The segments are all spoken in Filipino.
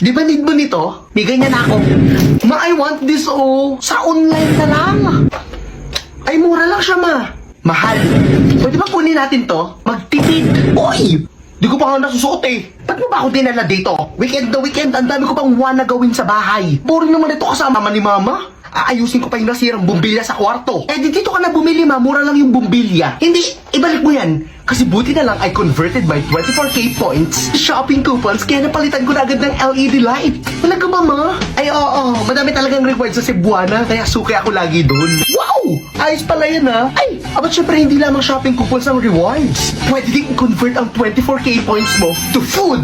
Di ba need mo nito? May ganyan ako. Ma, I want this sa online na lang. Ay, mura lang siya, ma. Mahal. Pwede ba kunin natin to? Magtitid. Oy! Di ko pa nga nasusuot eh. Ba't mo ba ako dinala dito? Weekend na weekend, ang dami ko pang na gawin sa bahay. Boring naman ito kasama ni mama. Aayusin ko pa yung nasirang bumbilya sa kwarto. Eh, di dito ka na bumili, ma. Mura lang yung bumbilya. Hindi, ibalik mo yan. Kasi buti na lang I converted my 24K points shopping coupons kaya napalitan ko na agad ng LED light. Talaga ba, ma? Ay, oo. Madami talagang rewards sa Cebuana kaya suki ako lagi doon. Wow! Ayos pala yan, ha? Ay, abat syempre hindi lamang shopping coupons ang rewards. Pwede din i-convert ang 24K points mo to food,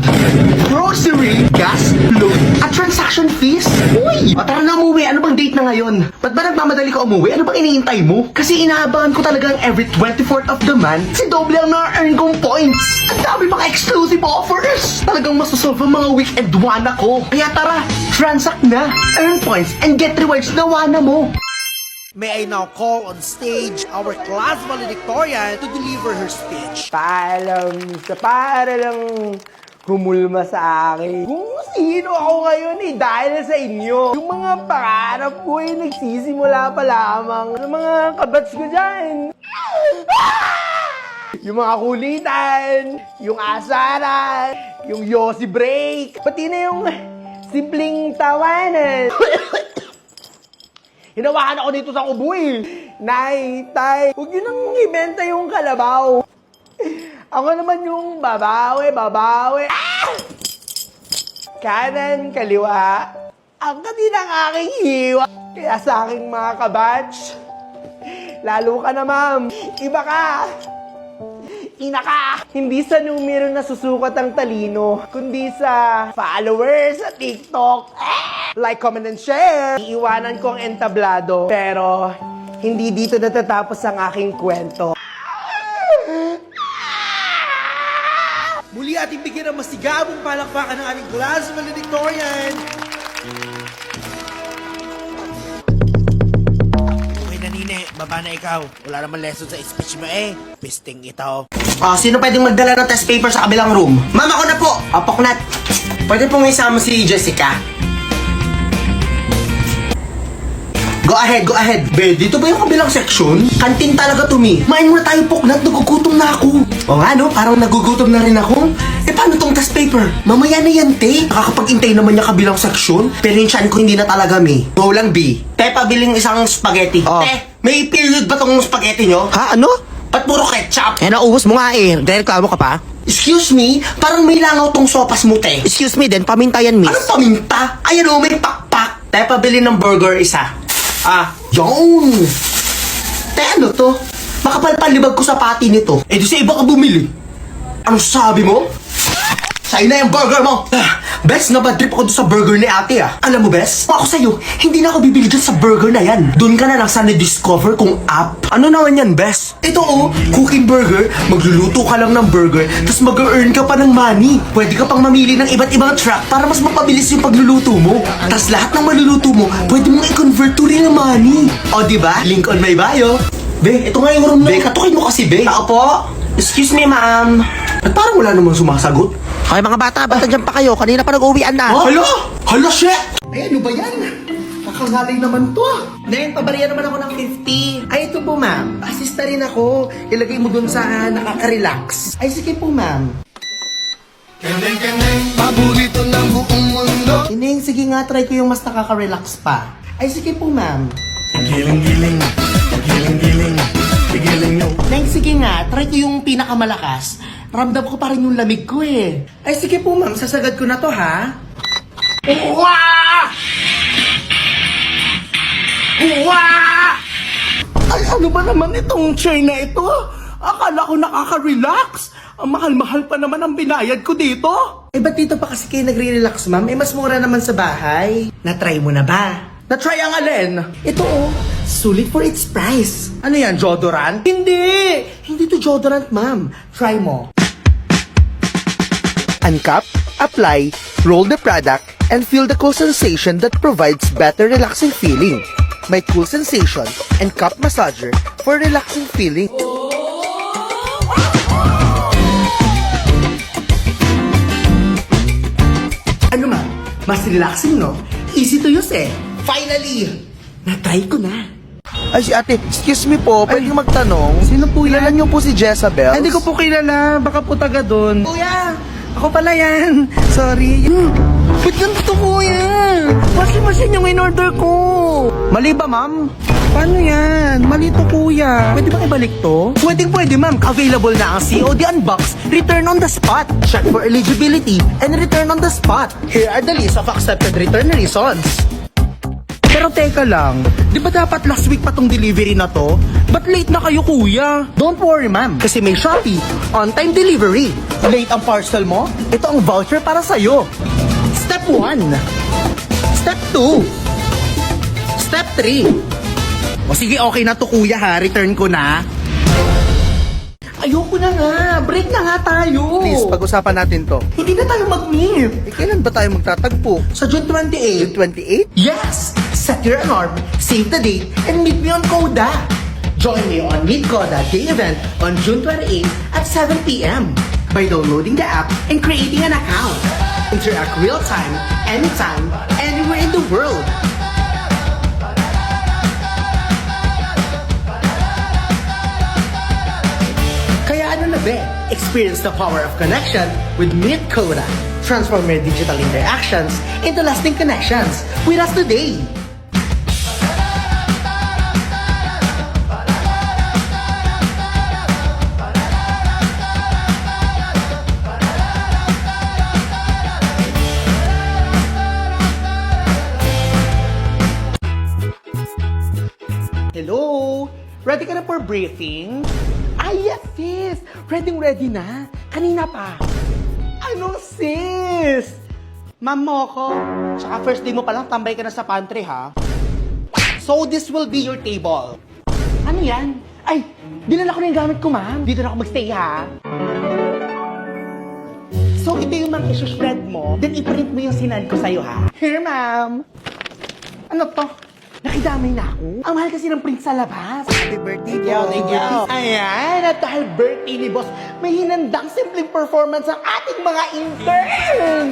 grocery, gas, load, at transaction fees. Uy! O tara na umuwi. Ano bang date na ngayon? Ba't ba nagmamadali ka umuwi? Ano bang iniintay mo? Kasi inaabangan ko talagang every 24th of the month si doble ang na-earn kong points. Ang dami mga exclusive offers. Talagang masasolve ang mga weekend wana ko. Kaya tara, transact na, earn points, and get rewards na wana mo. May I now call on stage our class valedictorian to deliver her speech. Paalam sa para lang humulma sa akin. Kung sino ako ngayon dahil sa inyo. Yung mga pangarap ko nagsisimula pa lamang. Yung mga kabats ko dyan. Yung mga kulitan, yung asaran, yung Yossi break, pati na yung simpleng tawanan. Hinawakan ako dito sa kubo eh. Nay, tay, huwag yun nang ibenta yung kalabaw. Ako naman yung babawi. Kanan, kaliwa, ang kaninang aking hiwa. Kaya sa aking mga kabatch, lalo ka na ma'am, iba ka. Ina ka! Hindi sa numero na susukat ang talino, kundi sa followers sa TikTok. Like, comment, and share. Iiwanan ko ang entablado, pero hindi dito natatapos ang aking kwento. Muli ating bigyan ng masigabong palakpakan ng aming class valedictorian. Okay na, Nine. Baba na ikaw. Wala naman lesson sa speech mo eh. Pisting ito. Sino pwedeng magdala ng test paper sa kabilang room? Ma'am, ako na po! Poknat! Pwede pong isama si Jessica. Go ahead. Be, dito ba yung kabilang section? Kantin talaga to, me. Main muna tayo, Poknat. Nagugutom na ako. O nga, no? Parang nagugutom na rin ako. Eh, paano tong test paper? Mamaya na yan, te. Nakakapag-intay naman yung kabilang section. Pero yung chan ko hindi na talaga, me. Go lang, B. Te, pabiling isang spaghetti. Te, may period ba tong spaghetti nyo? Ha? Ano? Ba't puro ketchup? Naubos mo nga eh. Reklamo ka pa? Excuse me, parang may langaw tong sopas mo, te. Excuse me din, paminta yan, miss. Anong paminta? Ayan o, may pakpak. Te, pabili ng burger isa. Yun! Te, ano to? Makapalpalibag ko sa pati nito. Eh, di sa iba ka bumili. Ano sabi mo? Sa'yo na yung burger mo! Bes, nabadrip ako doon sa burger ni ate Alam mo, Bes, kung ako sa'yo, hindi na ako bibili dyan sa burger na yan. Doon ka na lang sa na-discover kung app. Ano naman yan, Bes? Ito cooking burger. Magluluto ka lang ng burger, tapos mag-earn ka pa ng money. Pwede ka pang mamili ng iba't ibang truck para mas mapabilis yung pagluluto mo. Tapos lahat ng maluluto mo, pwede mong i-convert to rin ng money. O, diba? Link on my bio. Be, ito nga yung room na. Be, katukin mo kasi, Be. Tao po. Excuse me, ma'am. At parang wala namang sumasagot. Okay mga bata, basta dyan pa kayo. Kanina pa nag-uwian na. Hala, shit! Ay, ano ba yan? Kakangaling naman to. Neng, pabariya naman ako ng 50. Ay, ito po, ma'am. Assista rin ako. Ilagay mo dun sa nakaka-relax. Ay, sige po, ma'am. Paborito ng buong mundo. Neng, sige nga, try ko yung mas nakaka-relax pa. Ay, sige po, ma'am. Giling-giling, giling-giling, giling nyo. Neng, sige nga, try ko yung pinakamalakas. Ramdam ko pa rin yung lamig ko eh. Ay, sige po, ma'am. Sasagad ko na to, ha? Ay, ano ba naman itong chair na ito? Akala ko nakaka-relax. Ang mahal-mahal pa naman ang binayad ko dito. Eh, ba't dito pa kasi kayo nagre-relax, ma'am? Eh, mas mura naman sa bahay. Na-try mo na ba? Na-try ang alin? Ito, sulit for its price. Ano yan, deodorant? Hindi! Hindi to deodorant, ma'am. Try mo. Uncap, apply, roll the product, and feel the cool sensation that provides better relaxing feeling. May cool sensation and cup massager for relaxing feeling. Ano, ma'am? Mas Mas relaxing, no? Easy to use eh. Finally! Na-try ko na. Ay, si ate, excuse me po, pwedeng magtanong? Sino po yan? Kilala niyo po si Jezabel? Hindi ko po kilala. Baka po taga doon. Kuya! Ako pala yan. Sorry. Ba't ganito, kuya? Washing machine yung in-order ko. Mali ba, ma'am? Paano yan? Mali to, kuya. Pwede bang ibalik to? Pwede, ma'am. Available na ang COD Unbox. Return on the spot. Check for eligibility and return on the spot. Here are the list of accepted return reasons. Pero teka lang, di ba dapat last week pa tong delivery na to? Ba't late na kayo, kuya? Don't worry, ma'am. Kasi may Shopee, on-time delivery. Late ang parcel mo? Ito ang voucher para sa'yo. Step 1. Step 2. Step 3. O sige, okay na to, kuya, ha? Return ko na. Ayoko na nga. Break na nga tayo. Please, pag-usapan natin to. Hindi na tayo mag-meet. Eh, kailan ba tayo magtatagpo? Sa June 28. June 28? Yes! Set your alarm, save the date, and meet me on Coda. Join me on Meet Coda Day event on June 28 at 7 p.m. by downloading the app and creating an account. Interact real time, anytime, anywhere in the world. Kaya ano na be? Experience the power of connection with Meet Coda. Transform your digital interactions into lasting connections with us today. Hello? Ready ka na for briefing? Ay, yes, sis! Ready na. Kanina pa. Anong sis? Ma'am mo ako. Tsaka first day mo palang tambay ka na sa pantry, ha? So, this will be your table. Ano yan? Ay, dinala ko na yung gamit ko, ma'am. Dito na ako magstay, ha? So, ito yung mga isuspread mo. Then, iprint mo yung sinad ko sa'yo, ha? Here, ma'am. Ano to? Nakidamay na ako. Ang mahal kasi ng print sa labas. Happy birthday Thank you. po. Ayan, at dahil birthday ni boss, may hinandang simpleng performance ang ating mga interns.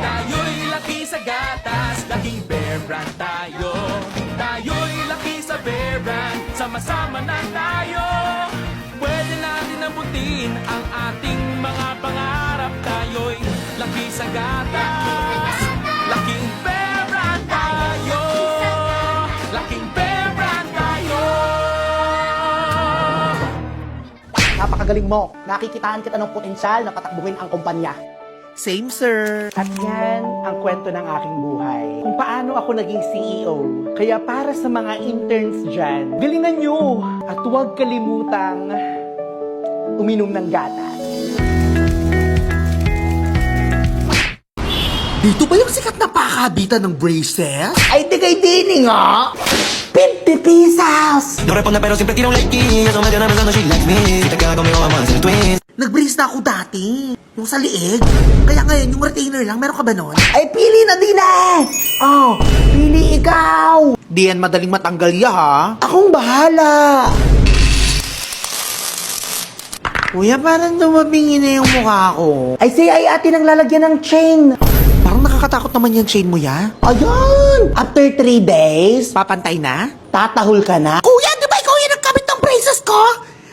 Tayo'y laki sa gatas, laking bear brand tayo. Tayo'y laki sa bear brand, sama-sama na tayo. Pwede natin abutin ang ating mga pangarap. Tayo'y laki sa gatas, laking bear brand tayo. Laking bear brand tayo. Napakagaling mo. Nakikitaan kita ng potensyal na patakbuhin ang kumpanya. Same, sir. At yan ang kwento ng aking buhay. Kung paano ako naging CEO. Kaya para sa mga interns dyan, galingan nyo at huwag kalimutang uminom ng gatas. Dito ba yung sikat na pakabita ng braces? Ay, tigay dini nga! 50 pesos! No responde pero siempre tira un like y eso me tiene pensando she likes me. Si te quedas conmigo vamos a hacer twins. Nag-brace na ako dati. Yung sa liig. Kaya ngayon, yung retainer lang. Meron ka ba nun? Ay, pili na din eh! Oh, pili ikaw! Di yan madaling matanggal ya, ha? Akong bahala! Kuya, parang dumabingi na yung mukha ko. Ay, say ay ate nang lalagyan ng chain. Parang nakakatakot naman yung chain mo, ya? Ayun! After 3 days, papantay na? Tatahol ka na? Kuya, di ba ikaw yung nagkabit ng braces ko?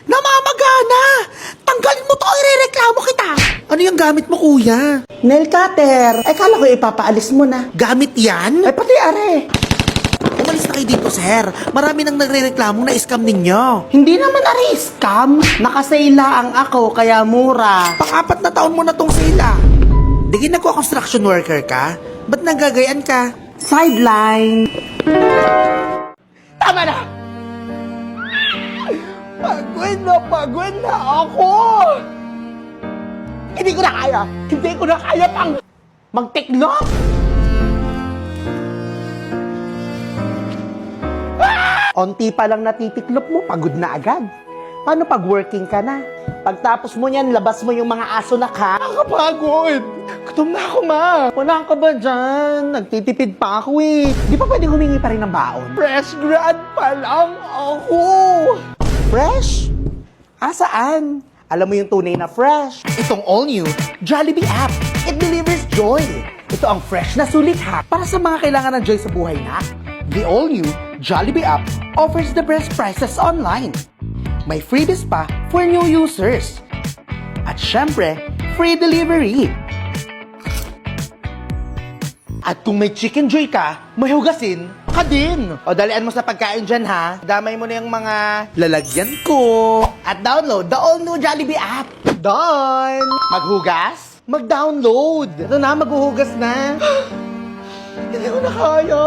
Namamagana! Tanggalin mo to, irereklamo kita! Ano yung gamit mo, kuya? Nail cutter. Ay, kala ko ipapaalis mo na. Gamit yan? Ay, pati are. Umalis na kayo dito, sir. Marami nang nagre-reklamong na-scam ninyo. Hindi naman scam. Nakasayla ang ako, kaya mura. Pang-4 na taon mo na tong sila. Di nagko-construction worker ka? Ba't nagagayan ka? Sideline. Tama na! Pagod na ako! Hindi ko na kaya! Hindi ko na kaya pang mag-tiklop! Onti pa lang natitiklop mo, pagod na agad. Paano pag working ka na? Pagtapos mo yan, labas mo yung mga aso na ka. Nakakapagod! Gutom na ako, ma! Wala ka ba dyan? Nagtitipid pa ako eh. Di pa pwedeng humingi pa rin ng baon? Fresh grad pa lang ako! Fresh? Saan? Alam mo yung tunay na fresh. Itong all-new Jollibee app. It delivers joy. Ito ang fresh na sulit hack para sa mga kailangan ng joy sa buhay na. The all-new Jollibee app offers the best prices online. May freebies pa for new users. At syempre, free delivery. At kung may chicken joy ka, may hugasin ka din. O dalian mo sa pagkain dyan ha. Damay mo na yung mga lalagyan ko. At download the all-new Jollibee app. Done! Maghugas? Mag-download. Ito na, maghuhugas na. Hindi ko na kaya.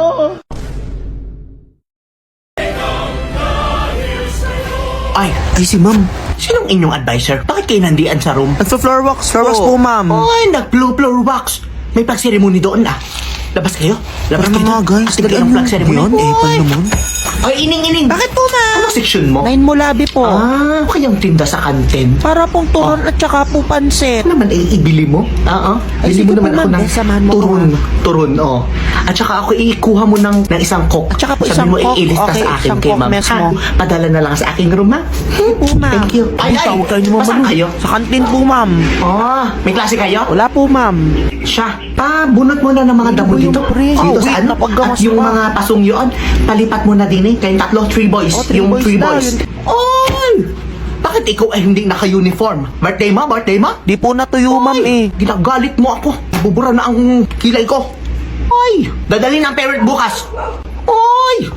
Ay si ma'am. Sinong inyong advisor? Bakit kayo nandiyan sa room? Sa floor wax po, ma'am. Ay, nag-floor wax. May flag ceremony doon ah. Labas kayo. Labas kayo. guys. Tignan ng flag ceremony. naman. Ay, ining. Bakit po, ma'am? Anong section mo? Mulabi po. Ah, kayang tinda sa kantin. Para pong turon at saka po pansit. Ano naman ibili mo? Oo. Ay, Bili sige mo po, naman ako ma'am. ng Samahan mo ko, turon, oh. At saka ako ikuha mo ng isang coke. At saka po Sabi isang mo, coke. ilista Okay, sa akin isang kay coke, ma'am. mes Ha? mo. Padala na lang sa aking room, ha? Po, ma'am. Thank you. Ay, Tawag kayo naman, Saan ma'am. kayo? Sa kantin po, ma'am. Oh, may klase kayo? Wala po, ma'am. Siya, bunot mo na ng mga damo ba yung dito. pre? Dito Oh, sa wait, ano? napaggamas At yung pa. mga pasong yun, palipat mo na din eh. Kayong tatlo, 3 boys. Oh, three yung boys 3 daw, boys. yun. Oy! Bakit ikaw ay hindi naka-uniform? Birthday mo? Di po natuyo, ma'am eh. Ginagalit mo ako. Bubura na ang kilay ko. Ay! Dadali ng parent bukas. Oy!